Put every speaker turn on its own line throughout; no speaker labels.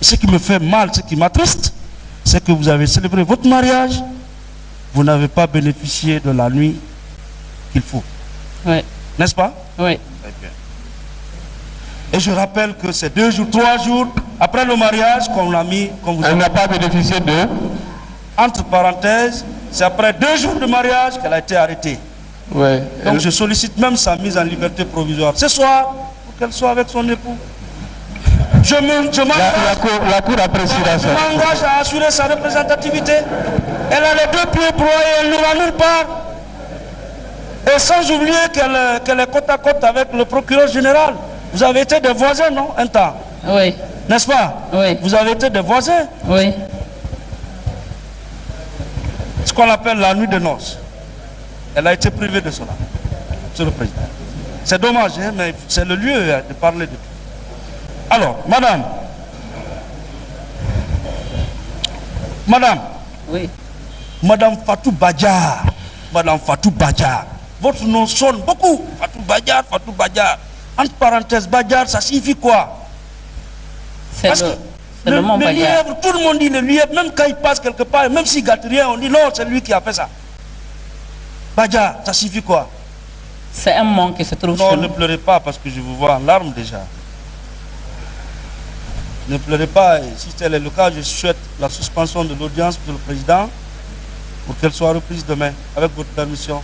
Ce qui me fait mal, ce qui m'attriste, c'est que vous avez célébré votre mariage, vous n'avez pas bénéficié de la nuit qu'il faut.
Oui.
N'est-ce pas?
Oui.
Très bien. Et je rappelle que c'est 2 jours, 3 jours après le mariage qu'on l'a mis,
Elle n'a pas bénéficié de...
Entre parenthèses, c'est après 2 jours de mariage qu'elle a été arrêtée.
Ouais.
Donc je sollicite même sa mise en liberté provisoire ce soir pour qu'elle soit avec son époux.
La cour appréciera ça.
Je m'engage à assurer sa représentativité. Elle a les 2 pieds broyés, elle n'ira nulle part. Et sans oublier qu'elle est côte à côte avec le procureur général. Vous avez été des voisins, non? Un temps.
Oui.
N'est-ce pas?
Oui.
Vous avez été des voisins.
Oui.
Ce qu'on appelle la nuit de noces. Elle a été privée de cela, Monsieur le Président. C'est dommage, hein, mais c'est le lieu de parler de tout. Alors, madame.
Oui.
Madame Fatou Badjar. Madame Fatou Badjar. Votre nom sonne beaucoup. Fatou Badjar, Fatou Badjar. Entre parenthèses, Badjar, ça signifie quoi?
C'est le mont Badjar.
Lièvre, tout le monde dit le lièvre, même quand il passe quelque part, même s'il gâte rien, on dit non, c'est lui qui a fait ça. Badjar, ça signifie quoi?
C'est un mont qui se trouve
Non,
chez
ne
nous.
pleurez pas parce que je vous vois en larmes déjà. Ne pleurez pas. Et si tel est le cas, je souhaite la suspension de l'audience pour le président pour qu'elle soit reprise demain, avec votre permission.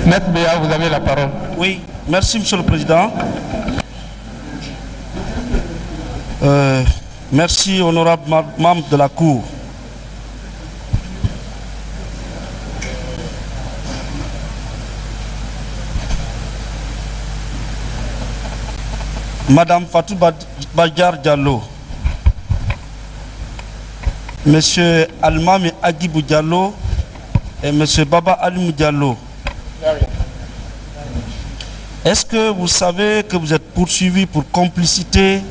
Maître Béa, vous avez la parole.
Oui, merci Monsieur le Président. Merci honorable membre de la Cour. Madame Fatou Badjar Diallo, Monsieur Almami Agibou Diallo et Monsieur Baba Alimou Diallo. Est-ce que vous savez que vous êtes poursuivis pour complicité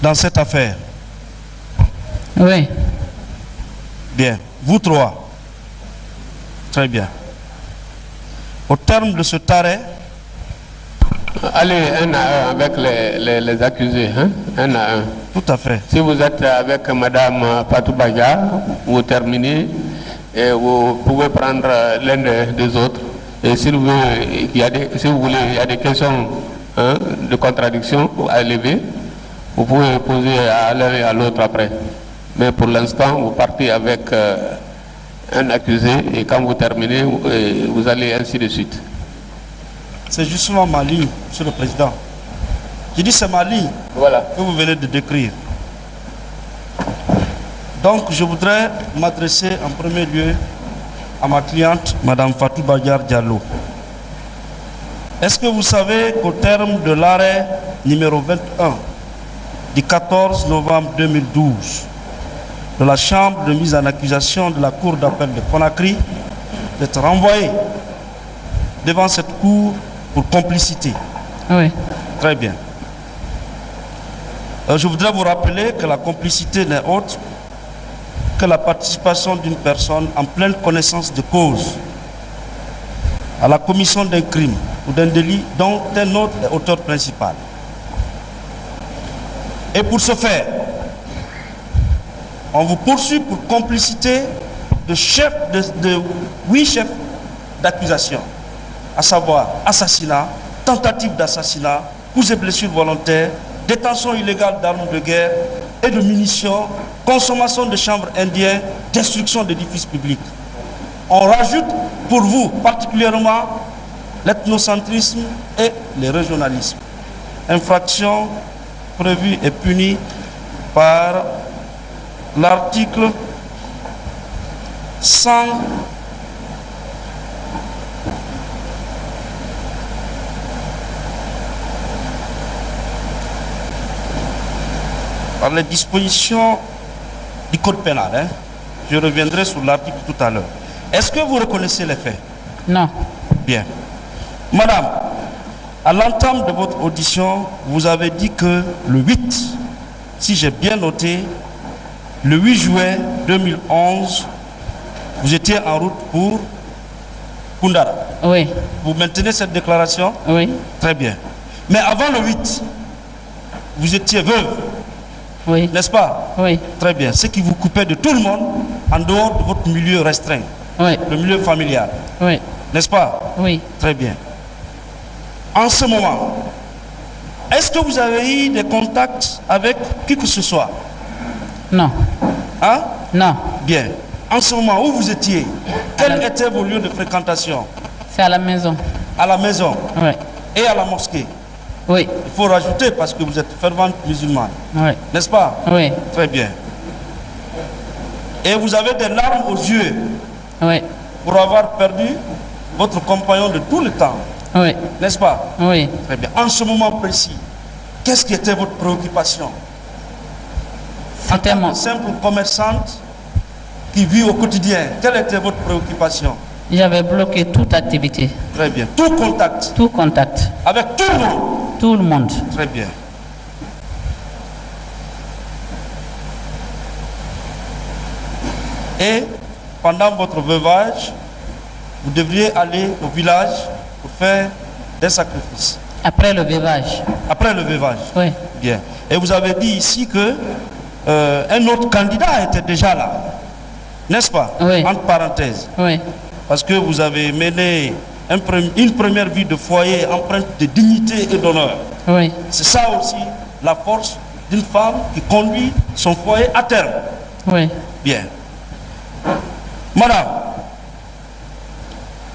dans cette affaire?
Oui.
Bien. Vous 3. Très bien. Au terme de ce arrêt,
allez un à un avec les accusés, hein? Un à un.
Tout à fait.
Si vous êtes avec Madame Fatou Badjar, vous terminez et vous pouvez prendre l'un des autres. Et si vous voulez, il y a des questions, hein, de contradiction à élever, vous pouvez poser à l'un et à l'autre après. Mais pour l'instant, vous partez avec un accusé et quand vous terminez, vous allez ainsi de suite.
C'est justement ma ligne, Monsieur le Président. J'ai dit c'est ma ligne,
voilà,
que vous venez de décrire. Donc je voudrais m'adresser en premier lieu à ma cliente, Madame Fatou Badjar Diallo. Est-ce que vous savez qu'au terme de l'arrêt numéro 21 du 14 novembre 2012 de la Chambre de mise en accusation de la Cour d'appel de Conakry, d'être renvoyé devant cette Cour pour complicité?
Oui.
Très bien. Je voudrais vous rappeler que la complicité n'est autre que la participation d'une personne en pleine connaissance de cause à la commission d'un crime ou d'un délit dont un autre est auteur principal. Et pour ce faire, on vous poursuit pour complicité de 8 chefs d'accusation, à savoir assassinat, tentative d'assassinat, coups et blessures volontaires, détention illégale d'armes de guerre et de munitions, consommation de chambres indiennes, destruction d'édifices publics. On rajoute pour vous particulièrement l'ethnocentrisme et le régionalisme. Infraction prévue et punie par l'article 100 par les dispositions du code pénal. Je reviendrai sur l'article tout à l'heure. Est-ce que vous reconnaissez les faits?
Non.
Bien. Madame, à l'entame de votre audition, vous avez dit que le 8, si j'ai bien noté, le 8 juillet 2011, vous étiez en route pour Koundara.
Oui.
Vous maintenez cette déclaration?
Oui.
Très bien. Mais avant le 8, vous étiez veuve,
Oui.
n'est-ce pas?
Oui.
Très bien. Ce qui vous coupait de tout le monde en dehors de votre milieu restreint,
Oui.
le milieu familial,
Oui.
n'est-ce pas?
Oui.
Très bien. En ce moment, est-ce que vous avez eu des contacts avec qui que ce soit?
Non.
Hein?
Non.
Bien. En ce moment où vous étiez, quels étaient vos lieux de fréquentation?
C'est à la maison.
À la maison
Oui.
et à la mosquée.
Oui.
Il faut rajouter parce que vous êtes fervente musulmane,
Oui.
n'est-ce pas?
Oui.
Très bien. Et vous avez des larmes aux yeux
Oui.
pour avoir perdu votre compagnon de tout le temps,
Oui.
n'est-ce pas?
Oui.
Très bien. En ce moment précis, qu'est-ce qui était votre préoccupation? En
C'était
tant
mon...
que simple commerçante qui vit au quotidien, quelle était votre préoccupation?
J'avais bloqué toute activité,
Très bien. Tout contact
tout contact,
avec tout le monde.
tout le monde.
Très bien. Et pendant votre veuvage, vous devriez aller au village pour faire des sacrifices.
Après le veuvage.
Après le veuvage.
Oui.
Bien. Et vous avez dit ici que un autre candidat était déjà là, n'est-ce pas?
Oui.
Entre parenthèses.
Oui.
Parce que vous avez mené une première vie de foyer empreinte de dignité et d'honneur.
Oui.
C'est ça aussi la force d'une femme qui conduit son foyer à terme.
Oui.
Bien. Madame,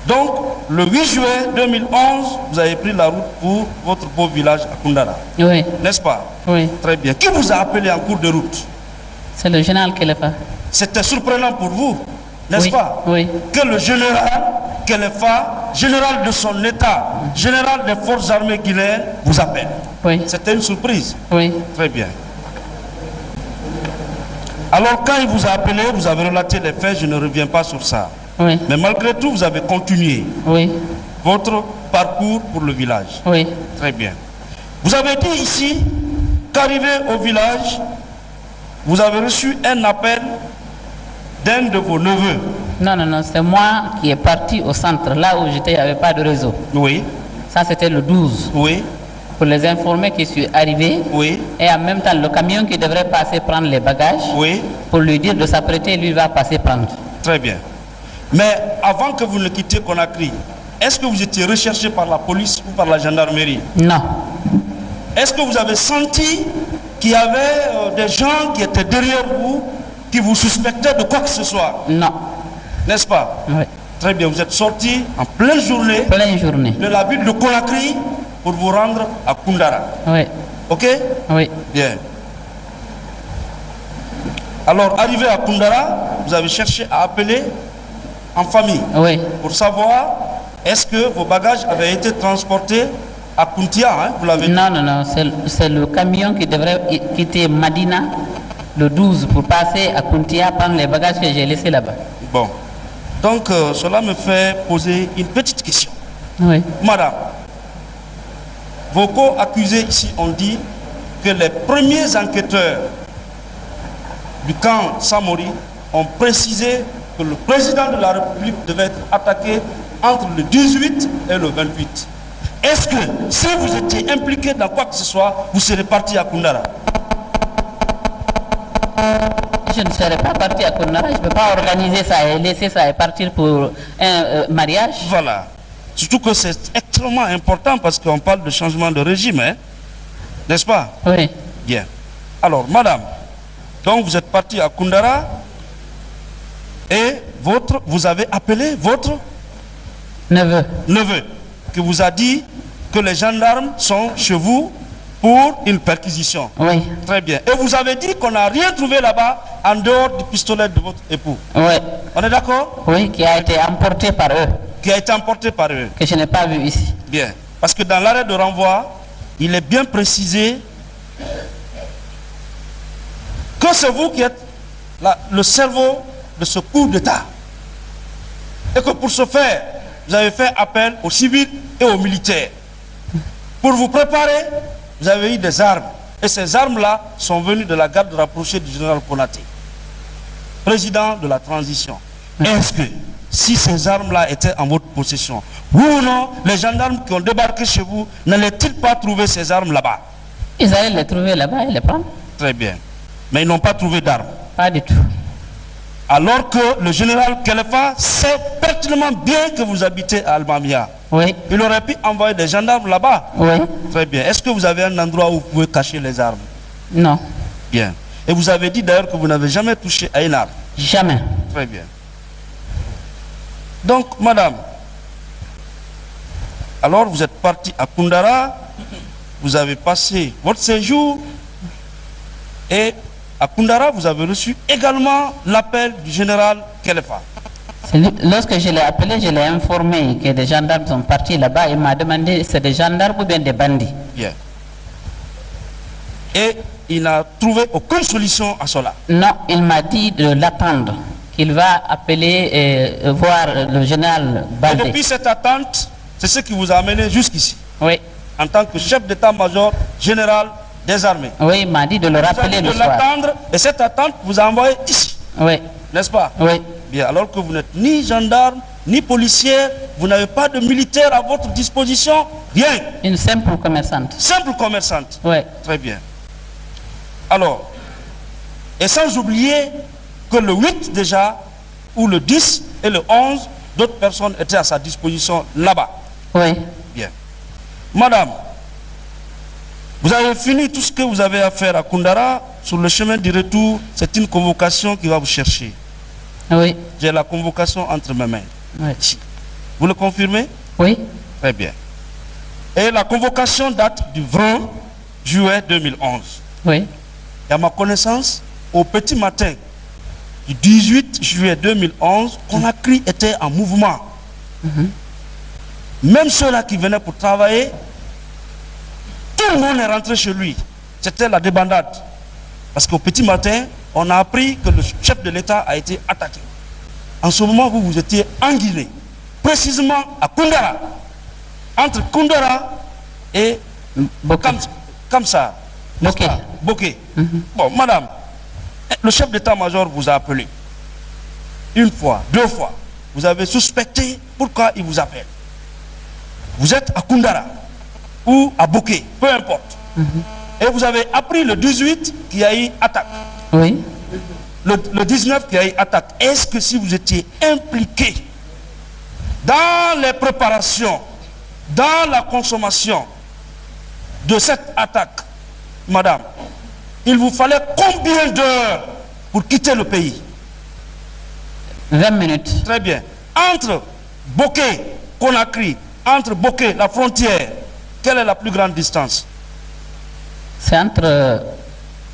donc le 8 juillet 2011, vous avez pris la route pour votre beau village à Koundara,
Oui.
n'est-ce pas?
Oui.
Très bien. Qui vous a appelé en cours de route?
C'est le général Kelefa.
C'était surprenant pour vous, n'est-ce
Oui.
pas?
Oui.
Que le général Kelefa, général de son état, général des forces armées guinéennes, vous appelle.
Oui.
C'était une surprise.
Oui.
Très bien. Alors quand il vous a appelé, vous avez relaté les faits, je ne reviens pas sur ça.
Oui.
Mais malgré tout, vous avez continué
Oui.
votre parcours pour le village.
Oui.
Très bien. Vous avez dit ici qu'arrivé au village, vous avez reçu un appel d'un de vos neveux.
Non, non, non, c'est moi qui est parti au centre. Là où j'étais, il n'y avait pas de réseau.
Oui,
Ça, c'était le 12.
oui,
Pour les informer que je suis arrivé.
oui,
Et en même temps, le camion qui devrait passer prendre les bagages,
oui.
pour lui dire de s'apprêter, lui va passer prendre.
Très bien. Mais avant que vous ne quittiez Conakry, est-ce que vous étiez recherché par la police ou par la gendarmerie?
Non.
Est-ce que vous avez senti qu'il y avait des gens qui étaient derrière vous, qui vous suspectaient de quoi que ce soit?
Non.
N'est-ce pas?
Oui.
Très bien, vous êtes sorti en pleine journée
Pleine journée.
de la ville de Conakry pour vous rendre à Koundara.
Oui.
Ok?
Oui.
Bien. Alors, arrivé à Koundara, vous avez cherché à appeler en famille
Oui.
pour savoir est-ce que vos bagages avaient été transportés à Kountia, hein, vous l'avez dit.
Non, non, non. C'est le camion qui devrait quitter Madina le 12 pour passer à Kountia prendre les bagages que j'ai laissés là-bas.
Bon. Donc, cela me fait poser une petite question.
Oui.
Madame, vos co-accusés ici ont dit que les premiers enquêteurs du camp Samori ont précisé que le président de la République devait être attaqué entre le 18 et le 28. est-ce que si vous étiez impliqué dans quoi que ce soit, vous serez parti à Koundara?
Je ne serais pas parti à Koundara, je ne peux pas organiser ça et laisser ça et partir pour un mariage.
Voilà. Surtout que c'est extrêmement important parce qu'on parle de changement de régime, hein? N'est-ce pas?
Oui.
Bien. Alors, madame, donc vous êtes parti à Koundara et vous avez appelé votre
neveu
qui vous a dit que les gendarmes sont chez vous pour une perquisition.
Oui.
Très bien. Et vous avez dit qu'on n'a rien trouvé là-bas en dehors du pistolet de votre époux.
Oui.
On est d'accord?
Oui, qui a été emporté par eux.
Qui a été emporté par eux.
Que je n'ai pas vu ici.
Bien. Parce que dans l'arrêt de renvoi, il est bien précisé que c'est vous qui êtes le cerveau de ce coup d'État. Et que pour ce faire, vous avez fait appel aux civils et aux militaires. Pour vous préparer, vous avez eu des armes. Et ces armes-là sont venues de la garde rapprochée du général Konaté, président de la transition. Est-ce que, si ces armes-là étaient en votre possession, oui ou non, les gendarmes qui ont débarqué chez vous, n'allaient-ils pas trouver ces armes là-bas?
Ils allaient les trouver là-bas et les prendre.
Très bien. Mais ils n'ont pas trouvé d'armes.
Pas du tout.
Alors que le général Kelefa sait pertinemment bien que vous habitez à Almamia.
Oui.
Il aurait pu envoyer des gendarmes là-bas.
Oui.
Très bien. Est-ce que vous avez un endroit où vous pouvez cacher les armes?
Non.
Bien. Et vous avez dit d'ailleurs que vous n'avez jamais touché à une arme.
Jamais.
Très bien. Donc, madame, alors vous êtes parti à Koundara, vous avez passé votre séjour et à Koundara, vous avez reçu également l'appel du général Kelefa.
Lorsque je l'ai appelé, je l'ai informé que des gendarmes sont partis là-bas. Il m'a demandé c'est des gendarmes ou bien des bandits.
Bien. Et il n'a trouvé aucune solution à cela.
Non, il m'a dit de l'attendre, qu'il va appeler et voir le général
Et
Baldé.
depuis cette attente, c'est ce qui vous a amené jusqu'ici,
Oui.
en tant que chef d'état-major général des armées.
Oui, il m'a dit de le
Vous avez
rappeler
dit
le
de
soir.
l'attendre et cette attente vous a envoyé ici,
Oui.
n'est-ce pas?
Oui.
Bien, alors que vous n'êtes ni gendarme, ni policier, vous n'avez pas de militaire à votre disposition, rien.
Une simple commerçante.
Simple commerçante.
Oui.
Très bien. Alors, et sans oublier que le 8 déjà, ou le 10 et le 11, d'autres personnes étaient à sa disposition là-bas.
Oui.
Bien. Madame, vous avez fini tout ce que vous avez à faire à Koundara. Sur le chemin du retour, c'est une convocation qui va vous chercher.
Oui.
J'ai la convocation entre mes mains.
Oui.
Vous le confirmez?
Oui.
Très bien. Et la convocation date du 20 juillet 2011.
Oui.
Et à ma connaissance, au petit matin du 18 juillet 2011, Conakry était en mouvement. Même ceux-là qui venaient pour travailler, tout le monde est rentré chez lui. C'était la débandade. Parce qu'au petit matin, on a appris que le chef de l'État a été attaqué. En ce moment, vous étiez en Guinée, précisément à Koundara. Entre Koundara et
Boké.
Kamsa.
Boké.
Boké. Bon, madame, le chef d'état-major vous a appelé. Une fois, deux fois. Vous avez suspecté pourquoi il vous appelle. Vous êtes à Koundara ou à Boké, peu importe. Et vous avez appris le 18 qu'il y a eu attaque.
Oui.
Le 19 qu'il y a eu attaque. Est-ce que si vous étiez impliqué dans les préparations, dans la consommation de cette attaque, madame, il vous fallait combien d'heures pour quitter le pays?
20 minutes.
Très bien. Entre Boké, Conakry, entre Boké, la frontière, quelle est la plus grande distance?
C'est entre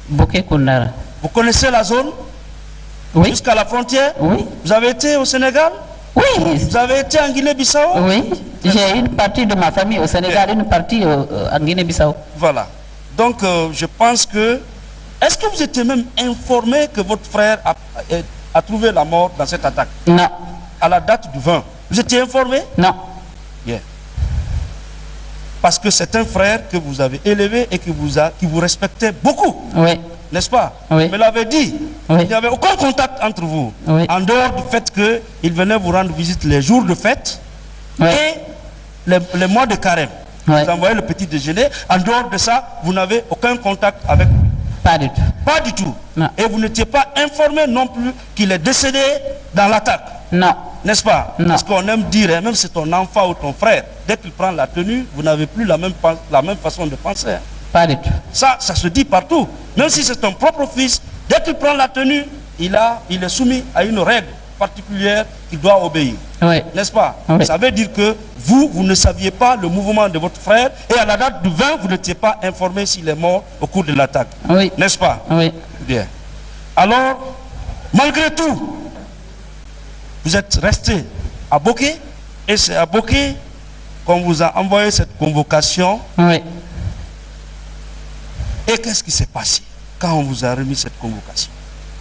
Boké et Koundara.
Vous connaissez la zone?
Oui.
Jusqu'à la frontière?
Oui.
Vous avez été au Sénégal?
Oui.
Vous avez été en Guinée-Bissau?
Oui. J'ai une partie de ma famille au Sénégal, une partie en Guinée-Bissau.
Voilà. Donc, je pense que... Est-ce que vous étiez même informé que votre frère a trouvé la mort dans cette attaque?
Non.
À la date du 20. Vous étiez informé?
Non.
Bien. Parce que c'est un frère que vous avez élevé et qui vous respectait beaucoup.
Oui.
N'est-ce pas?
Oui.
Vous me l'avez dit.
Oui.
Il n'y avait aucun contact entre vous.
Oui.
En dehors du fait qu'il venait vous rendre visite les jours de fête
Oui.
et les mois de carême.
Ouais.
Vous envoyez le petit déjeuner. En dehors de ça, vous n'avez aucun contact avec lui.
Pas du tout.
Pas du tout.
Non.
Et vous n'étiez pas informé non plus qu'il est décédé dans l'attaque.
Non.
N'est-ce pas?
Non.
Parce qu'on aime dire, hein, même si c'est ton enfant ou ton frère, dès qu'il prend la tenue, vous n'avez plus la même façon de penser. Hein.
Pas du tout.
Ça se dit partout. Même si c'est ton propre fils, dès qu'il prend la tenue, il est soumis à une règle particulière qu'il doit obéir.
Oui.
N'est-ce pas?
Oui.
Ça veut dire que vous ne saviez pas le mouvement de votre frère et à la date du 20, vous n'étiez pas informé s'il est mort au cours de l'attaque.
Oui.
N'est-ce pas?
Oui.
Bien. Alors, malgré tout, vous êtes resté à Boké et c'est à Boké qu'on vous a envoyé cette convocation.
Oui.
Et qu'est-ce qui s'est passé quand on vous a remis cette convocation?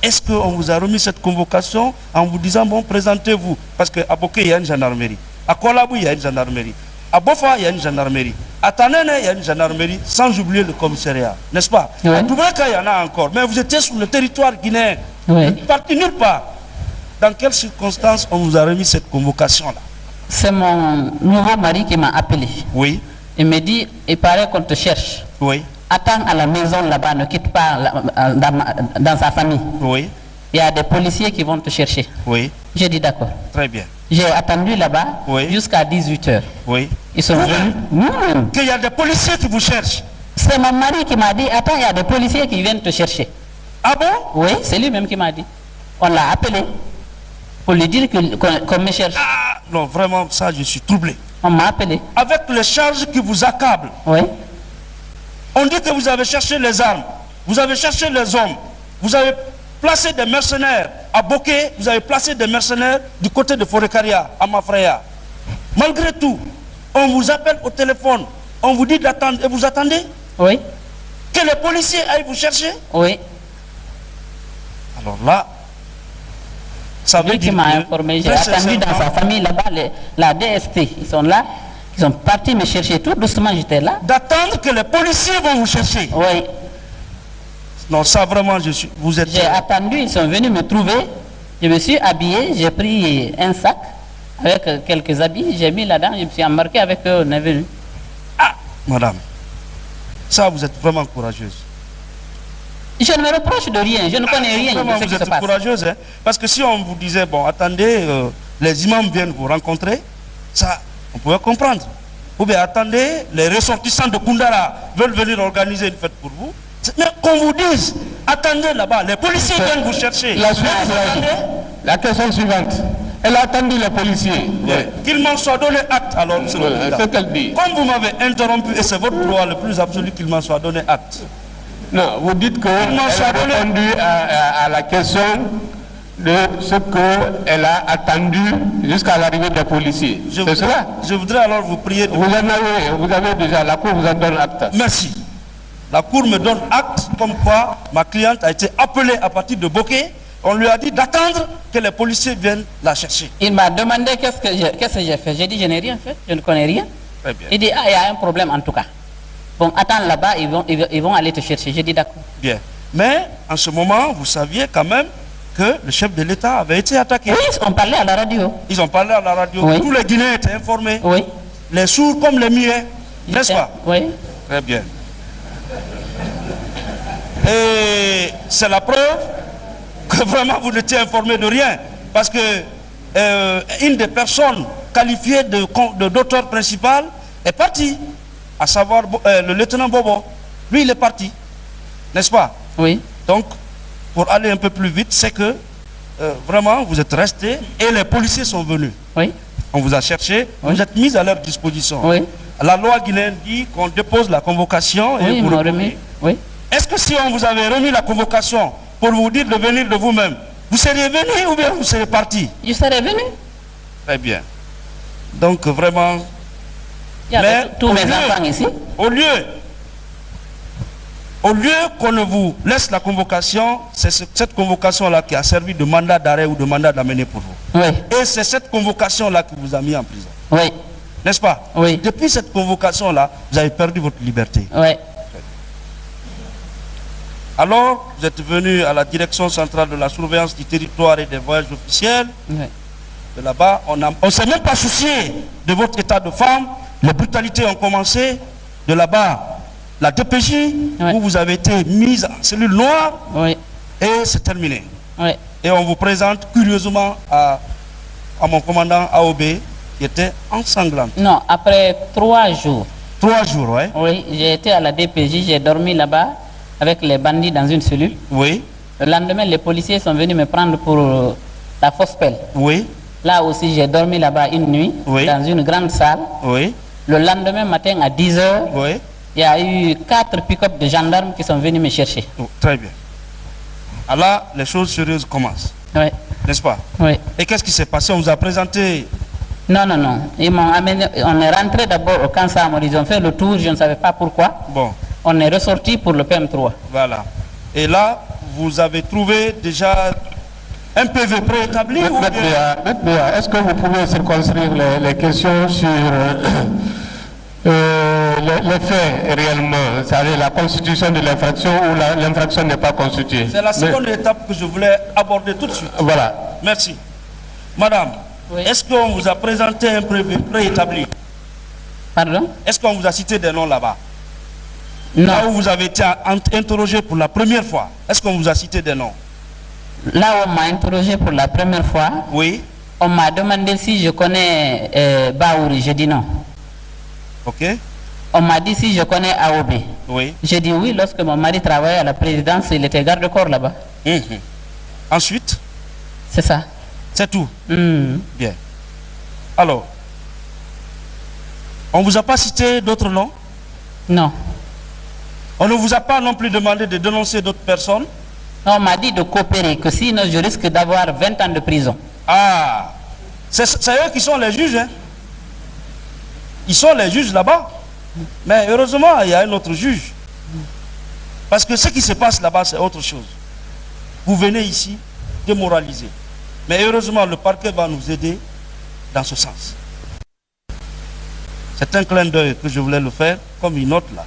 Est-ce qu'on vous a remis cette convocation en vous disant, bon, présentez-vous? Parce qu'à Boké, il y a une gendarmerie. À Kolabou, il y a une gendarmerie. À Bofa, il y a une gendarmerie. À Tanene, il y a une gendarmerie, sans oublier le commissariat. N'est-ce pas?
Oui.
À Doubraka, il y en a encore. Mais vous étiez sur le territoire guinéen.
Oui.
Vous n'êtes parti nulle part. Dans quelles circonstances on vous a remis cette convocation-là?
C'est mon nouveau mari qui m'a appelé.
Oui,
Il me dit, il paraît qu'on te cherche.
oui,
Attends à la maison là-bas, ne quitte pas dans sa famille.
oui,
Il y a des policiers qui vont te chercher.
oui.
J'ai dit d'accord.
Très bien.
J'ai attendu là-bas
Oui.
jusqu'à 18h.
Oui.
Ils sont venus.
Qu'il y a des policiers qui vous cherchent.
C'est mon mari qui m'a dit, attends, il y a des policiers qui viennent te chercher.
Ah bon?
Oui, c'est lui-même qui m'a dit. On l'a appelé pour lui dire qu'on me cherche.
Ah, non, vraiment, ça, je suis troublé.
On m'a appelé.
Avec les charges qui vous accablent,
Oui.
on dit que vous avez cherché les armes, vous avez cherché les hommes, vous avez placé des mercenaires à Boké, vous avez placé des mercenaires du côté de Forekaria, à Mafraya. Malgré tout, on vous appelle au téléphone, on vous dit d'attendre et vous attendez
Oui.
que les policiers aillent vous chercher.
Oui.
Alors là, ça veut
Lui qui
dire
m'a
que
informé, j'ai
très
attendu dans sa
sincèrement,
famille là-bas, la DST. Ils sont là, ils sont partis me chercher tout doucement, j'étais là.
d'attendre que les policiers vont vous chercher.
Oui.
Non, ça vraiment, vous êtes...
J'ai attendu, ils sont venus me trouver. Je me suis habillé, j'ai pris un sac avec quelques habits, j'ai mis là-dedans, je me suis embarqué avec eux, on est venu.
Ah, madame, ça vous êtes vraiment courageuse.
Je ne me reproche de rien, je ne connais rien
Vraiment,
de ce
vous
qui se
êtes
passe.
courageuse, hein? Parce que si on vous disait, bon, attendez, les imams viennent vous rencontrer, ça, on pouvait comprendre. Ou bien, attendez, les ressortissants de Koundara veulent venir organiser une fête pour vous. Mais qu'on vous dise, attendez là-bas, les policiers viennent vous chercher.
La,
Mais vous attendez,
la question suivante. Elle a attendu les policiers.
qu'il m'en soit donné acte, alors, monsieur le
Voilà,
président.
c'est ce qu'elle dit.
Comme vous m'avez interrompu, et c'est votre droit le plus absolu qu'il m'en soit donné acte.
Non, vous dites qu'elle
m'en
a
soit donné.
répondu à la question de ce qu'elle a attendu jusqu'à l'arrivée des policiers. C'est cela?
Je voudrais alors vous prier de...
Vous avez déjà, la Cour vous en donne acte.
Merci. La Cour me donne acte comme quoi ma cliente a été appelée à partir de Boké. On lui a dit d'attendre que les policiers viennent la chercher.
Il m'a demandé qu'est-ce que j'ai fait. J'ai dit, je n'ai rien fait, je ne connais rien.
Très bien.
Il dit, ah, il y a un problème en tout cas. Bon, attends là-bas, ils vont aller te chercher. J'ai dit, d'accord.
Bien. Mais en ce moment, vous saviez quand même que le chef de l'État avait été attaqué.
Oui, on parlait à la radio.
Ils ont parlé à la radio.
Oui.
Tous les Guinéens étaient informés.
Oui.
Les sourds comme les muets. N'est-ce pas?
Oui.
Très bien. Et c'est la preuve que vraiment vous n'étiez informé de rien. Parce que une des personnes qualifiées d'auteur principal est partie. À savoir le lieutenant Bobo. Lui, il est parti. N'est-ce pas?
Oui.
Donc, pour aller un peu plus vite, c'est que vraiment vous êtes resté et les policiers sont venus.
Oui.
On vous a cherché,
Oui.
vous êtes mis à leur disposition.
Oui.
La loi guinéenne dit qu'on dépose la convocation et
Oui, ils
vous
m'ont
répondez.
remis. Oui.
Est-ce que si on vous avait remis la convocation pour vous dire de venir de vous-même, vous seriez venu ou bien vous seriez parti?
Je serais venu.
Très bien. Donc vraiment,
Il y avait
Mais
tous
au
mes
lieu-
enfants ici.
au lieu qu'on ne vous laisse la convocation, c'est cette convocation-là qui a servi de mandat d'arrêt ou de mandat d'amener pour vous.
Oui.
Et c'est cette convocation-là qui vous a mis en prison.
Oui.
N'est-ce pas?
Oui.
Depuis cette convocation-là, vous avez perdu votre liberté.
Oui.
Alors, vous êtes venu à la direction centrale de la surveillance du territoire et des voyages officiels.
Oui.
De là-bas, on ne s'est même pas soucié de votre état de femme, Les brutalités ont commencé de là-bas. La DPJ,
Oui.
où vous avez été mise en cellule noire,
Oui,
et c'est terminé.
oui.
Et on vous présente curieusement à mon commandant AOB, qui était ensanglant.
Non, après 3 jours,
3 jours, ouais.
oui, j'ai été à la DPJ, j'ai dormi là-bas avec les bandits dans une cellule.
Oui,
Le lendemain, les policiers sont venus me prendre pour la fausse pelle.
oui,
Là aussi, j'ai dormi là-bas une nuit,
Oui.
dans une grande salle.
oui,
Le lendemain matin, à 10 h,
oui.
il y a eu 4 pick-up de gendarmes qui sont venus me chercher.
Oh, très bien. Alors, les choses sérieuses commencent,
Oui,
n'est-ce pas?
oui.
Et qu'est-ce qui s'est passé? On vous a présenté.
Non, non, non. Ils m'ont amené, on est rentré d'abord au camp Samor, ils ont fait le tour, je ne savais pas pourquoi.
Bon,
On est ressorti pour le PM3.
voilà. Et là, vous avez trouvé déjà un PV préétabli ou bien...
Maintenant, est-ce que vous pouvez circonscrire les questions sur les faits réellement, c'est-à-dire la constitution de l'infraction ou l'infraction n'est pas constituée?
C'est la seconde étape que je voulais aborder tout de suite.
Voilà.
Merci. Madame,
Oui.
est-ce qu'on vous a présenté un PV préétabli?
Pardon?
Est-ce qu'on vous a cité des noms là-bas? Là où
Non.
vous avez été interrogé pour la première fois, est-ce qu'on vous a cité des noms?
Là où on m'a interrogé pour la première fois,
Oui.
on m'a demandé si je connais Baouri. J'ai dit non.
Ok.
On m'a dit si je connais AOB.
Oui.
J'ai dit oui, lorsque mon mari travaillait à la présidence, il était garde-corps là-bas.
Mhm. Ensuite,
C'est ça.
c'est tout.
Hmm.
Bien. Alors, on ne vous a pas cité d'autres noms?
Non.
On ne vous a pas non plus demandé de dénoncer d'autres personnes?
On m'a dit de coopérer, que sinon je risque d'avoir 20 ans de prison.
Ah, c'est eux qui sont les juges. Hein? Ils sont les juges là-bas. Mais heureusement, il y a un autre juge. Parce que ce qui se passe là-bas, c'est autre chose. Vous venez ici démoraliser. Mais heureusement, le parquet va nous aider dans ce sens. C'est un clin d'œil que je voulais le faire, comme une autre là.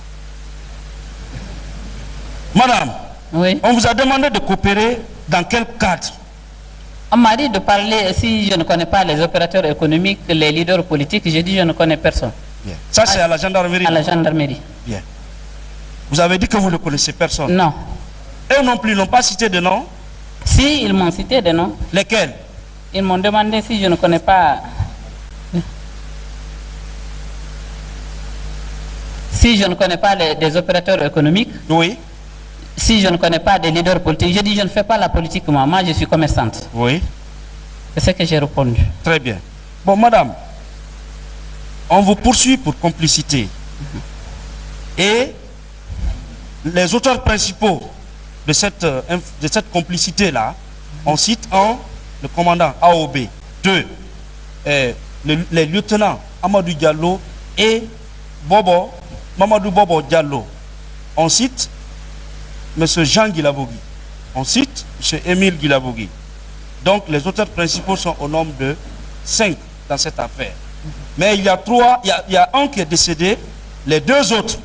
Madame,
Oui.
on vous a demandé de coopérer dans quel cadre?
On m'a dit de parler, si je ne connais pas les opérateurs économiques, les leaders politiques, j'ai dit je ne connais personne.
Bien. Ça, c'est à la gendarmerie.
À la gendarmerie.
Bien. Vous avez dit que vous ne connaissez personne.
Non.
Eux non plus, ils n'ont pas cité de nom.
Si, ils m'ont cité des noms.
Lesquels?
Ils m'ont demandé si je ne connais pas... Si je ne connais pas des opérateurs économiques,
Oui.
si je ne connais pas des leaders politiques, j'ai dit je ne fais pas la politique moi je suis commerçante.
Oui.
C'est ce que j'ai répondu.
Très bien. Bon, madame, on vous poursuit pour complicité. Et les auteurs principaux de cette complicité-là, on cite un, le commandant AOB, 2, les lieutenants Amadou Diallo et Mamadou Bobo Diallo. On cite M. Jean Guilabogui. On cite M. Émile Guilabogui. Donc les auteurs principaux sont au nombre de 5 dans cette affaire. Mais il y a un qui est décédé, les 2 autres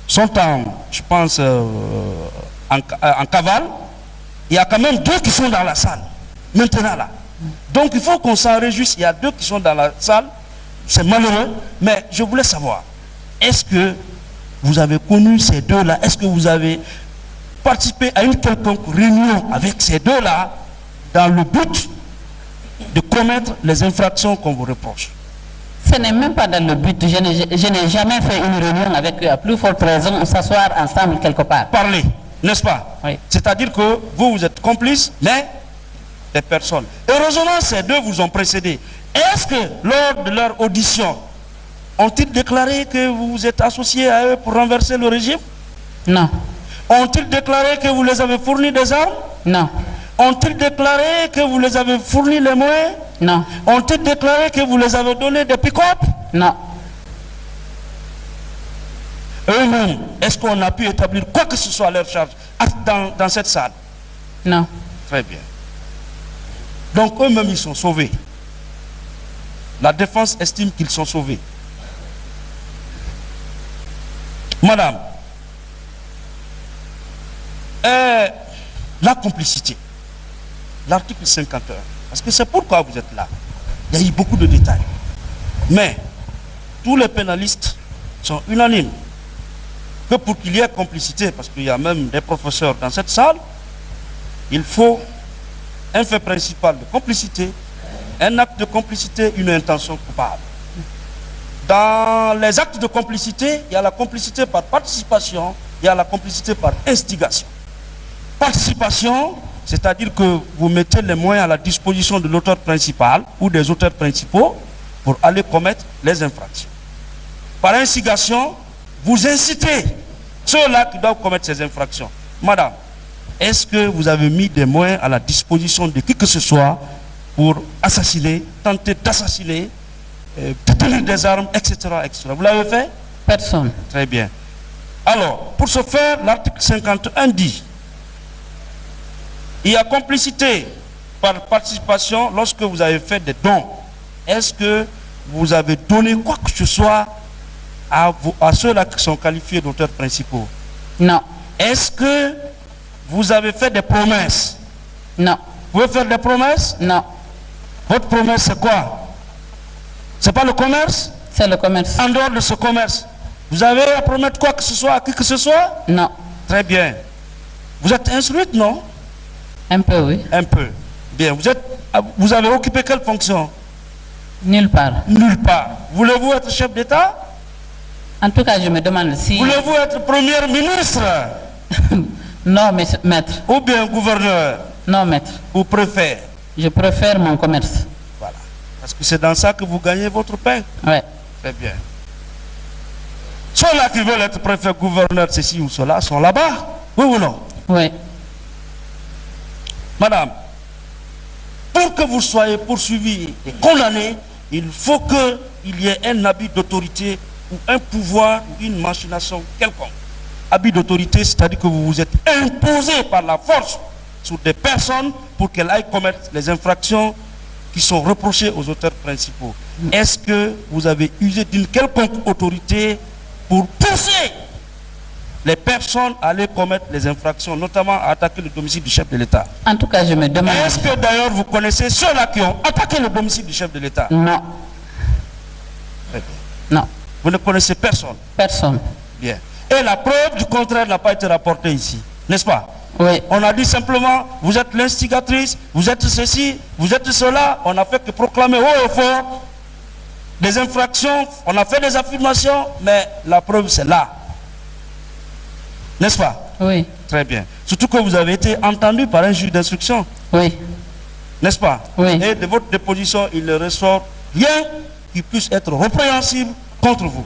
sont je pense, en cavale. Il y a quand même 2 qui sont dans la salle, maintenant là. Donc il faut qu'on s'en réjouisse, il y a 2 qui sont dans la salle, c'est malheureux, mais je voulais savoir, est-ce que vous avez connu ces 2-là? Est-ce que vous avez participé à une quelconque réunion avec ces 2-là dans le but de commettre les infractions qu'on vous reproche?
Ce n'est même pas dans le but. Je n'ai jamais fait une réunion avec eux. À plus forte raison, s'asseoir ensemble quelque part.
Parler, n'est-ce pas?
Oui.
C'est-à-dire que vous êtes complice, mais des personnes. Heureusement, ces 2 vous ont précédé. Est-ce que lors de leur audition, ont-ils déclaré que vous vous êtes associé à eux pour renverser le régime?
Non.
Ont-ils déclaré que vous les avez fourni des armes?
Non.
Ont-ils déclaré que vous les avez fourni les moyens?
Non.
Ont-ils déclaré que vous les avez donné des pick-up?
Non.
Eux-mêmes, est-ce qu'on a pu établir quoi que ce soit à leur charge dans cette salle?
Non.
Très bien. Donc eux-mêmes, ils sont sauvés. La défense estime qu'ils sont sauvés. Madame, la complicité, l'article 51, parce que c'est pourquoi vous êtes là. Il y a eu beaucoup de détails. Mais, tous les pénalistes sont unanimes que pour qu'il y ait complicité, parce qu'il y a même des professeurs dans cette salle, il faut un fait principal de complicité, un acte de complicité, une intention coupable. Dans les actes de complicité, il y a la complicité par participation, il y a la complicité par instigation. Participation, c'est-à-dire que vous mettez les moyens à la disposition de l'auteur principal ou des auteurs principaux pour aller commettre les infractions. Par instigation, vous incitez ceux-là qui doivent commettre ces infractions. Madame, est-ce que vous avez mis des moyens à la disposition de qui que ce soit pour assassiner, tenter d'assassiner, détenir des armes, etc., etc. Vous l'avez fait?
Personne.
Très bien. Alors, pour ce faire, l'article 51 dit: il y a complicité par participation lorsque vous avez fait des dons. Est-ce que vous avez donné quoi que ce soit à ceux-là qui sont qualifiés d'auteurs principaux?
Non.
Est-ce que vous avez fait des promesses?
Non.
Vous pouvez faire des promesses?
Non.
Votre promesse, c'est quoi? C'est pas le commerce?
C'est le commerce.
En dehors de ce commerce, vous avez à promettre quoi que ce soit à qui que ce soit?
Non.
Très bien. Vous êtes instruite, non?
Un peu, oui.
Un peu. Bien. Vous avez occupé quelle fonction?
Nulle part.
Nulle part. Voulez-vous être chef d'État?
En tout cas, je me demande si...
Voulez-vous être premier ministre?
Non, maître.
Ou bien gouverneur?
Non, maître.
Ou préfet?
Je préfère mon commerce.
Voilà. Parce que c'est dans ça que vous gagnez votre pain.
Ouais.
Très bien. Ceux-là qui veulent être préfet, gouverneur, ceci ou cela, sont là-bas. Oui ou non?
Oui.
Madame, pour que vous soyez poursuivi et condamné, il faut qu'il y ait un habit d'autorité ou un pouvoir ou une machination quelconque. Habit d'autorité, c'est-à-dire que vous vous êtes imposé par la force sur des personnes pour qu'elles aillent commettre les infractions qui sont reprochées aux auteurs principaux. Est-ce que vous avez usé d'une quelconque autorité pour pousser les personnes à aller commettre les infractions, notamment à attaquer le domicile du chef de l'État?
En tout cas, je me demande...
Est-ce que d'ailleurs vous connaissez ceux-là qui ont attaqué le domicile du chef de l'État?
Non. Non.
Vous ne connaissez personne?
Personne.
Bien. Et la preuve du contraire n'a pas été rapportée ici, n'est-ce pas?
Oui.
On a dit simplement, vous êtes l'instigatrice, vous êtes ceci, vous êtes cela. On n'a fait que proclamer haut et fort des infractions, on a fait des affirmations, mais la preuve c'est là. N'est-ce pas?
Oui.
Très bien. Surtout que vous avez été entendu par un juge d'instruction.
Oui.
N'est-ce pas?
Oui.
Et de votre déposition, il ne ressort rien qui puisse être répréhensible contre vous.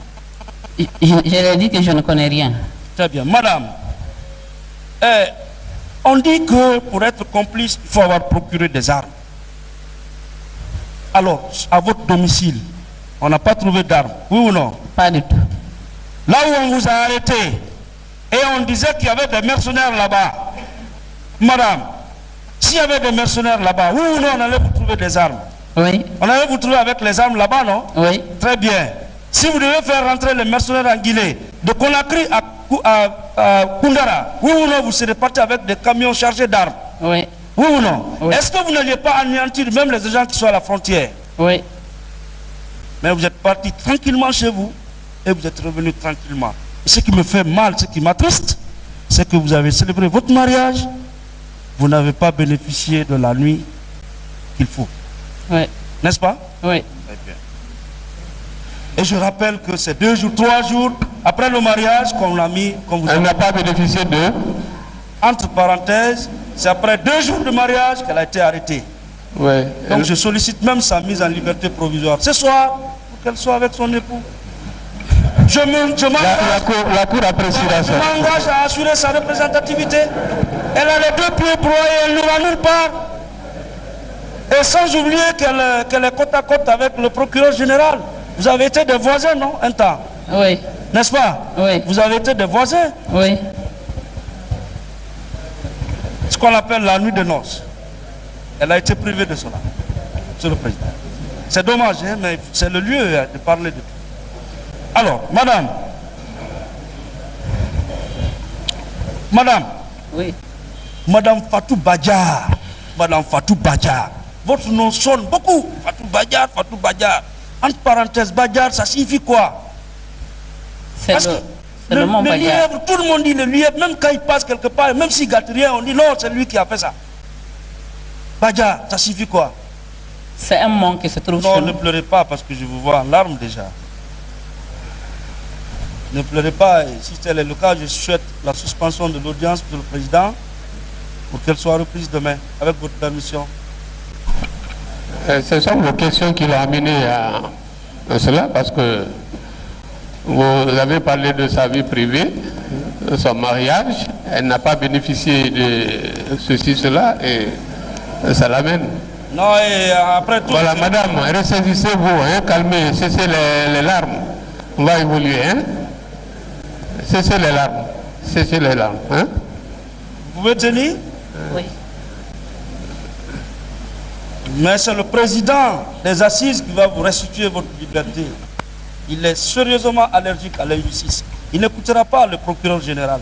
Je l'ai dit que je ne connais rien.
Très bien. Madame, on dit que pour être complice, il faut avoir procuré des armes. Alors, à votre domicile, on n'a pas trouvé d'armes, oui ou non?
Pas du tout.
Là où on vous a arrêté, et on disait qu'il y avait des mercenaires là-bas. Madame, s'il y avait des mercenaires là-bas, oui ou non, on allait vous trouver des armes?
Oui.
On allait vous trouver avec les armes là-bas, non?
Oui.
Très bien. Si vous devez faire rentrer les mercenaires en Guinée, de Conakry à Koundara, oui ou non, vous serez parti avec des camions chargés d'armes?
Oui.
Oui ou non?
Oui.
Est-ce que vous n'alliez pas anéantir même les gens qui sont à la frontière?
Oui.
Mais vous êtes parti tranquillement chez vous et vous êtes revenu tranquillement. Et ce qui me fait mal, ce qui m'attriste, c'est que vous avez célébré votre mariage, vous n'avez pas bénéficié de la nuit qu'il faut.
Oui.
N'est-ce pas?
Oui.
Très bien. Et je rappelle que c'est 2 jours, 3 jours après le mariage qu'on l'a mis, qu'on vous a...
Elle n'a pas bénéficié de...
Entre parenthèses, c'est après 2 jours de mariage qu'elle a été arrêtée.
Ouais.
Donc je sollicite même sa mise en liberté provisoire ce soir pour qu'elle soit avec son époux. Je
La cour appréciera ça.
m'engage à assurer sa représentativité. Elle a les 2 pieds broyés, elle n'ira nulle part. Et sans oublier qu'elle est côte à côte avec le procureur général. Vous avez été des voisins, non? Un temps.
Oui.
N'est-ce pas?
Oui.
Vous avez été des voisins.
Oui.
Ce qu'on appelle la nuit de noces. Elle a été privée de cela, Monsieur le Président. C'est dommage, hein, mais c'est le lieu de parler de tout. Alors, madame.
Oui.
Madame Fatou Badjar. Madame Fatou Badjar. Votre nom sonne beaucoup. Fatou Badjar, Fatou Badjar. entre parenthèses, Badiar, ça signifie quoi?
C'est
Parce que
le mont
le
Badiar.
lièvre, tout le monde dit le lièvre, même quand il passe quelque part, même s'il gâte rien, on dit non, c'est lui qui a fait ça. Badiar, ça signifie quoi?
C'est un mont qui se trouve
Non,
chez
ne
nous.
pleurez pas parce que je vous vois en larmes déjà. Ne pleurez pas, et si tel est le cas, je souhaite la suspension de l'audience pour le président pour qu'elle soit reprise demain, avec votre permission.
Ce sont vos questions qui l'ont amené à cela, parce que vous avez parlé de sa vie privée, de son mariage. Elle n'a pas bénéficié de ceci, cela, et ça l'amène.
Non, et après tout...
Voilà, madame, ressaisissez-vous, hein, calmez, cessez les larmes. On va évoluer, hein. Cessez les larmes. Cessez les larmes, hein.
Vous pouvez tenir?
Oui.
Mais c'est le président des assises qui va vous restituer votre liberté. Il est sérieusement allergique à l'injustice. Il n'écoutera pas le procureur général.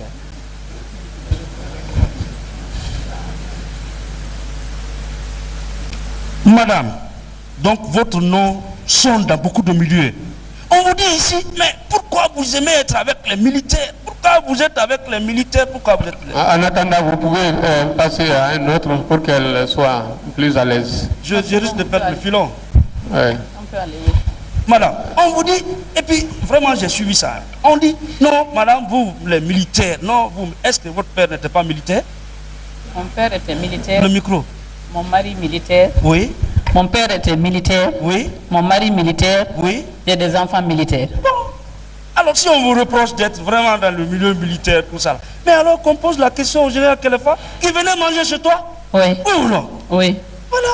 Madame, donc votre nom sonne dans beaucoup de milieux. On vous dit ici, mais pourquoi vous aimez être avec les militaires? Pourquoi vous êtes avec les militaires? Pourquoi vous êtes...
En attendant, vous pouvez passer à un autre pour qu'elle soit plus à l'aise.
Je risque de perdre le filon.
Ouais.
On peut aller.
Madame, on vous dit, et puis vraiment j'ai suivi ça. On dit, non, madame, vous, les militaires, non, vous, est-ce que votre père n'était pas militaire?
Mon père était militaire.
Le micro.
Mon mari militaire.
Oui,
Mon père était militaire.
oui,
Mon mari militaire.
oui.
J'ai des enfants militaires.
Bon. Alors si on vous reproche d'être vraiment dans le milieu militaire, tout ça, mais alors qu'on pose la question au général Kelefa, qui venait manger chez toi?
Oui.
Oui ou non?
Oui.
Voilà.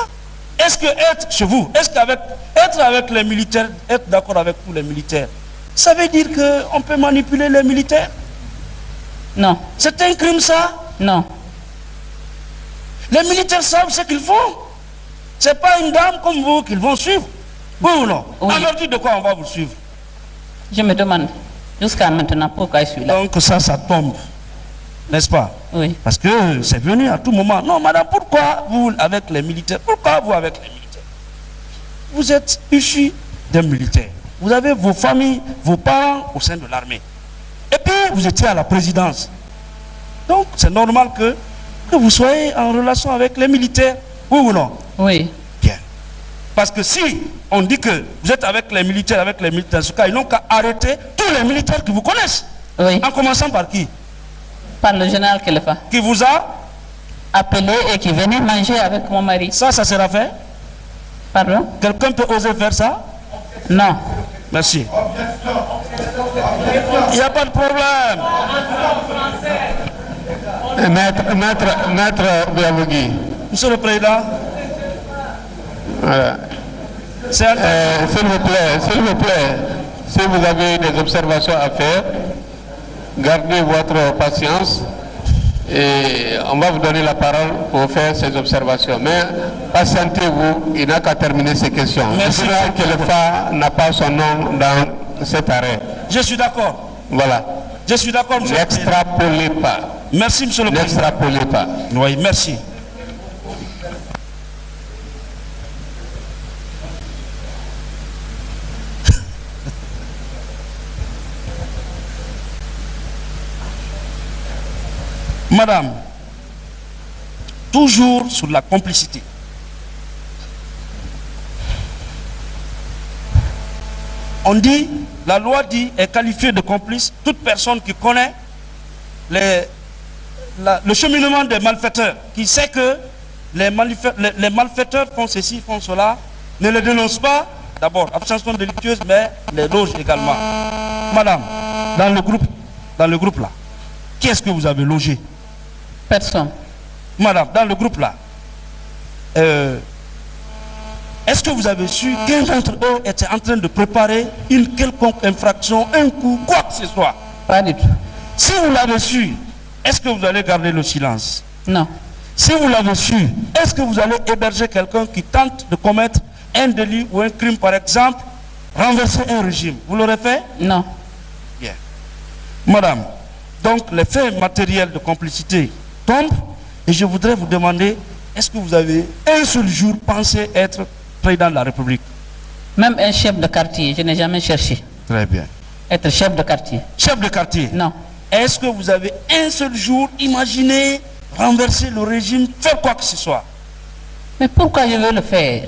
Est-ce que être chez vous, est-ce qu'avec être avec les militaires, être d'accord avec tous les militaires, ça veut dire qu'on peut manipuler les militaires?
Non.
C'est un crime ça?
Non.
Les militaires savent ce qu'ils font. C'est pas une dame comme vous qu'ils vont suivre. Oui ou non?
Oui.
En vertu de quoi on va vous suivre?
Je me demande jusqu'à maintenant pourquoi je suis là.
Donc ça tombe. N'est-ce pas?
Oui.
Parce que c'est venu à tout moment. Non, madame, pourquoi vous avec les militaires? Pourquoi vous avec les militaires? Vous êtes issu d'un militaire. Vous avez vos familles, vos parents au sein de l'armée. Et puis, vous étiez à la présidence. Donc, c'est normal que vous soyez en relation avec les militaires. Oui ou non?
Oui.
Bien. Parce que si on dit que vous êtes avec les militaires, en ce cas, ils n'ont qu'à arrêter tous les militaires qui vous connaissent.
Oui.
En commençant par qui?
Par le général Kelefa.
Qui vous a?
Appelé et qui venait manger avec mon mari.
Ça sera fait?
Pardon?
Quelqu'un peut oser faire ça?
Non.
Merci. Il n'y a pas de problème.
Maître Biavogui.
Monsieur le Président,
Voilà.
c'est un...
S'il vous plaît, si vous avez des observations à faire, gardez votre patience et on va vous donner la parole pour faire ces observations. Mais patientez-vous, il n'a qu'à terminer ses questions.
Merci.
Le général Kelefa n'a pas son nom dans cet arrêt.
Je suis d'accord.
Voilà.
Je suis d'accord, monsieur le Président.
N'extrapolez pas.
Merci, monsieur le Président.
N'extrapolez pas.
Oui, merci. Madame, toujours sur la complicité. On dit, la loi dit, est qualifiée de complice toute personne qui connaît le cheminement des malfaiteurs, qui sait que les malfaiteurs font ceci, font cela, ne les dénonce pas, d'abord, abstention délictueuse, mais les loge également. Madame, dans le groupe là, qui est-ce que vous avez logé?
Personne.
Madame, dans le groupe là, est-ce que vous avez su qu'un d'entre eux était en train de préparer une quelconque infraction, un coup, quoi que ce soit?
Pas du tout.
Si vous l'avez su, est-ce que vous allez garder le silence?
Non.
Si vous l'avez su, est-ce que vous allez héberger quelqu'un qui tente de commettre un délit ou un crime, par exemple, renverser un régime? Vous l'aurez fait?
Non.
Bien. Madame, donc les faits matériels de complicité tombent et je voudrais vous demander, est-ce que vous avez un seul jour pensé être président de la République?
Même un chef de quartier, je n'ai jamais cherché
Très bien.
être chef de quartier.
Chef de quartier,
Non.
est-ce que vous avez un seul jour imaginé renverser le régime, faire quoi que ce soit?
Mais pourquoi je veux le faire?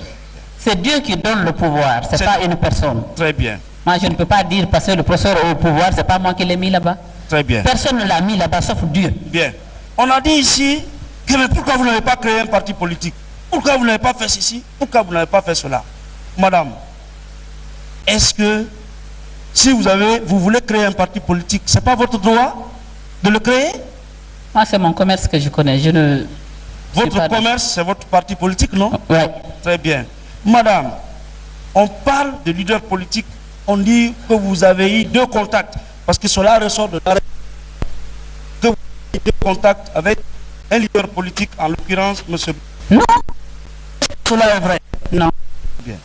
C'est Dieu qui donne le pouvoir, c'est pas une personne.
Très bien.
Moi, je ne peux pas dire parce que le professeur est au pouvoir, c'est pas moi qui l'ai mis là-bas.
Très bien.
Personne ne l'a mis là-bas sauf Dieu.
Bien. On a dit ici que mais pourquoi vous n'avez pas créé un parti politique? Pourquoi vous n'avez pas fait ceci? Pourquoi vous n'avez pas fait cela? Madame, est-ce que si vous voulez créer un parti politique, c'est pas votre droit de le créer?
Moi, c'est mon commerce que je connais. Je ne.
Votre commerce, c'est votre parti politique, non?
Oui.
Très bien. Madame, on parle de leader politique, on dit que vous avez eu 2 contacts, parce que cela ressort de la que vous avez eu 2 contacts avec un leader politique, en l'occurrence, monsieur.
Non.
Cela est vrai.
Non.
Bien.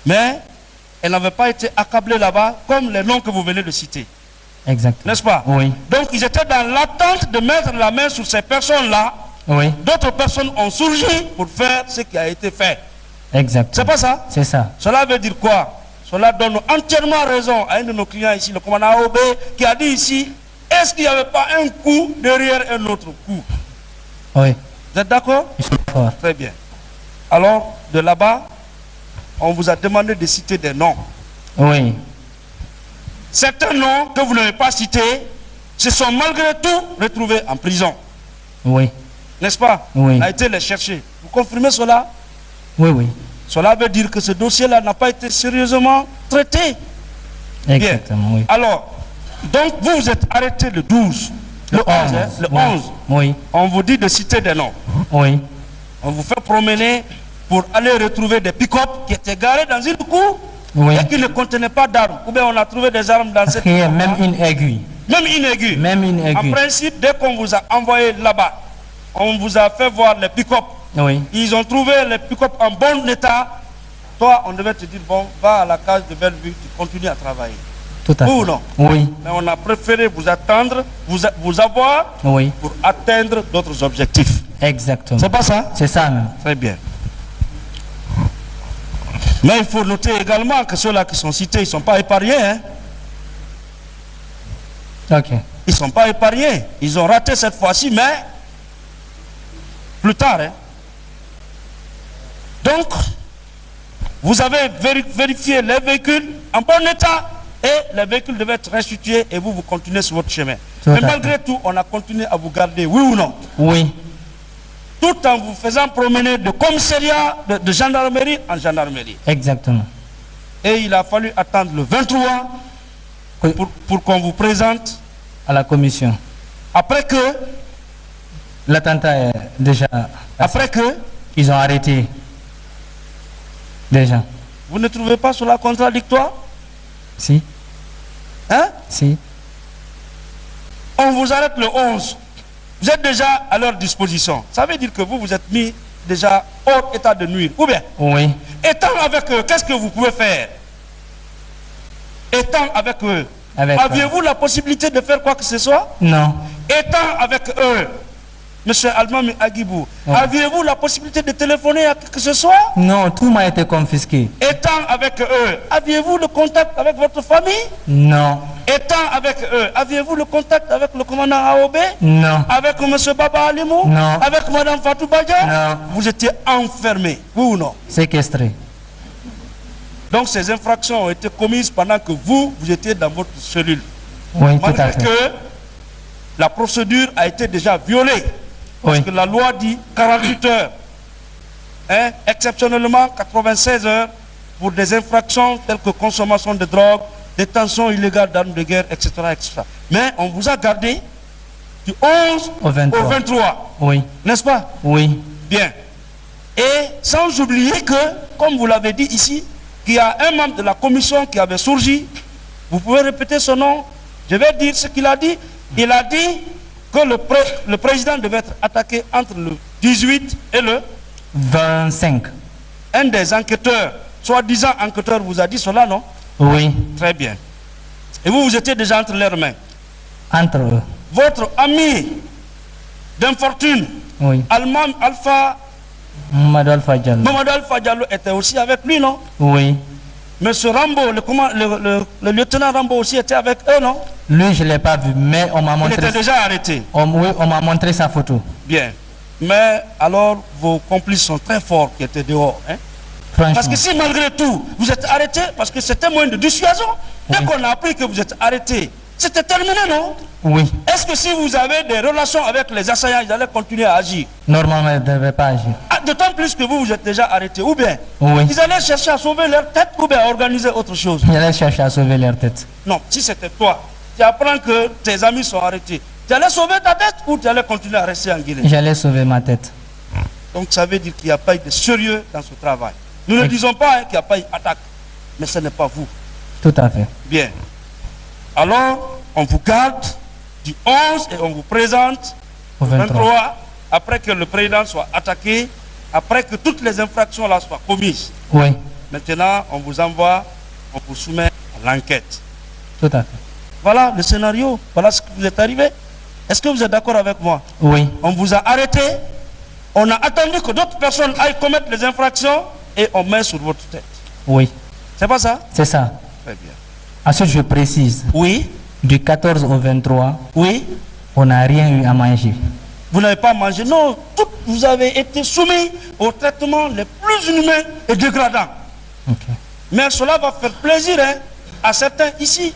Mais elle n'avait pas été accablée là-bas comme les noms que vous venez de citer.
Exact.
N'est-ce pas?
Oui.
Donc ils étaient dans l'attente de mettre la main sur ces personnes-là.
Oui.
D'autres personnes ont surgi pour faire ce qui a été fait.
Exact.
C'est pas ça?
C'est ça.
Cela veut dire quoi? Cela donne entièrement raison à un de nos clients ici, le commandant AOB, qui a dit ici, est-ce qu'il n'y avait pas un coup derrière un autre coup?
Oui.
Vous êtes d'accord?
Je suis fort.
Très bien. Alors, de là-bas, on vous a demandé de citer des noms.
Oui.
Certains noms que vous n'avez pas cités se sont malgré tout retrouvés en prison.
Oui.
N'est-ce pas?
Oui.
On a été les chercher. Vous confirmez cela?
Oui, oui.
Cela veut dire que ce dossier-là n'a pas été sérieusement traité.
Exactement, oui.
Alors, donc vous êtes arrêté le 12. Le 11, hein? Le 11.
Oui.
On vous dit de citer des noms.
Oui.
On vous fait promener pour aller retrouver des pick-up qui étaient garés dans une cour
Oui.
et qui ne contenaient pas d'armes. Ou bien on a trouvé des armes dans cette
Rien, même une aiguille.
Même une aiguille.
Même une aiguille.
En principe, dès qu'on vous a envoyé là-bas, on vous a fait voir les pick-up.
Oui.
Ils ont trouvé les pick-up en bon état. Toi, on devait te dire, bon, va à la case de Bellevue, tu continues à travailler.
Tout à fait.
Ou non?
Oui.
Mais on a préféré vous attendre, vous avoir
Oui.
pour atteindre d'autres objectifs.
Exactement.
C'est pas ça?
C'est ça même.
Très bien. Mais il faut noter également que ceux-là qui sont cités, ils ne sont pas épargnés. Hein?
Ok.
Ils ne sont pas épargnés. Ils ont raté cette fois-ci, mais plus tard. Hein? Donc, vous avez vérifié les véhicules en bon état et les véhicules devaient être restitués et vous continuez sur votre chemin. Mais malgré tout, on a continué à vous garder, oui ou non?
Oui.
Tout en vous faisant promener de commissariat, de gendarmerie en gendarmerie.
Exactement.
Et il a fallu attendre le 23 pour qu'on vous présente.
À la commission.
Après que,
L'attentat est déjà.
après que,
Ils ont arrêté. Déjà.
vous ne trouvez pas cela contradictoire?
Si.
Hein?
Si.
On vous arrête le 11. Vous êtes déjà à leur disposition. Ça veut dire que vous vous êtes mis déjà hors état de nuire. Ou bien,
Oui.
étant avec eux, qu'est-ce que vous pouvez faire? Étant avec eux, aviez-vous la possibilité de faire quoi que ce soit?
Non.
Étant avec eux, Monsieur Almami Agibou, aviez-vous la possibilité de téléphoner à qui que ce soit?
Non, tout m'a été confisqué.
Étant avec eux, aviez-vous le contact avec votre famille?
Non.
Étant avec eux, aviez-vous le contact avec le commandant AOB?
Non.
Avec M. Baba Alimou?
Non.
Avec Mme Fatou Badja?
Non.
Vous étiez enfermé, oui ou non?
Séquestré.
Donc ces infractions ont été commises pendant que vous étiez dans votre cellule.
Oui, tout à
Malgré
fait.
que la procédure a été déjà violée. Parce
Oui.
que la loi dit 48 heures. Hein, exceptionnellement 96 heures pour des infractions telles que consommation de drogue, détention illégale d'armes de guerre, etc., etc. Mais on vous a gardé du 11
Au 23.
au 23.
Oui.
N'est-ce pas?
Oui.
Bien. Et sans oublier que, comme vous l'avez dit ici, qu'il y a un membre de la commission qui avait surgi. Vous pouvez répéter son nom? Je vais dire ce qu'il a dit. Il a dit que le président devait être attaqué entre le 18 et le
25.
Un des enquêteurs, soi-disant enquêteur, vous a dit cela, non?
Oui.
Très bien. Et vous étiez déjà entre leurs mains.
Entre eux.
Votre ami d'infortune,
Oui.
Alpha
Mamadou Alpha Diallo.
Mamadou Alpha Diallo était aussi avec lui, non?
Oui.
Monsieur Rambo, le lieutenant Rambo aussi était avec eux, non?
Lui, je ne l'ai pas vu, mais on m'a
Il
montré...
était déjà arrêté.
Oui, on m'a montré sa photo.
Bien. Mais alors, vos complices sont très forts qui étaient dehors. Hein?
Franchement.
Parce que si malgré tout, vous êtes arrêté, parce que c'était moyen de dissuasion, dès qu'on a appris que vous êtes arrêté, c'était terminé, non?
Oui.
Est-ce que si vous avez des relations avec les assaillants, ils allaient continuer à agir?
Normalement, ils ne devaient pas agir.
D'autant plus que vous êtes déjà arrêté. Ou bien,
Oui.
ils allaient chercher à sauver leur tête ou bien à organiser autre chose.
Ils allaient chercher à sauver leur tête.
Non, si c'était toi, tu apprends que tes amis sont arrêtés. Tu allais sauver ta tête ou tu allais continuer à rester en Guinée?
J'allais sauver ma tête.
Donc ça veut dire qu'il n'y a pas eu de sérieux dans ce travail. Nous ne disons pas qu'il n'y a pas eu d'attaque, mais ce n'est pas vous.
Tout à fait.
Bien. Alors, on vous garde du 11 et on vous présente
Au
le 23, après que le président soit attaqué, après que toutes les infractions là soient commises.
Oui,
Maintenant, on vous envoie, on vous soumet à l'enquête.
tout à fait.
Voilà le scénario, voilà ce qui vous est arrivé. Est-ce que vous êtes d'accord avec moi?
Oui,
On vous a arrêté, on a attendu que d'autres personnes aillent commettre les infractions et on met sur votre tête.
oui,
C'est pas ça?
c'est ça.
Très bien.
Ensuite, je précise,
Oui,
du 14 au 23,
oui.
on n'a rien eu à manger.
Vous n'avez pas mangé. Non, vous avez été soumis aux traitements les plus inhumains et dégradants.
Ok.
Mais cela va faire plaisir, hein, à certains ici.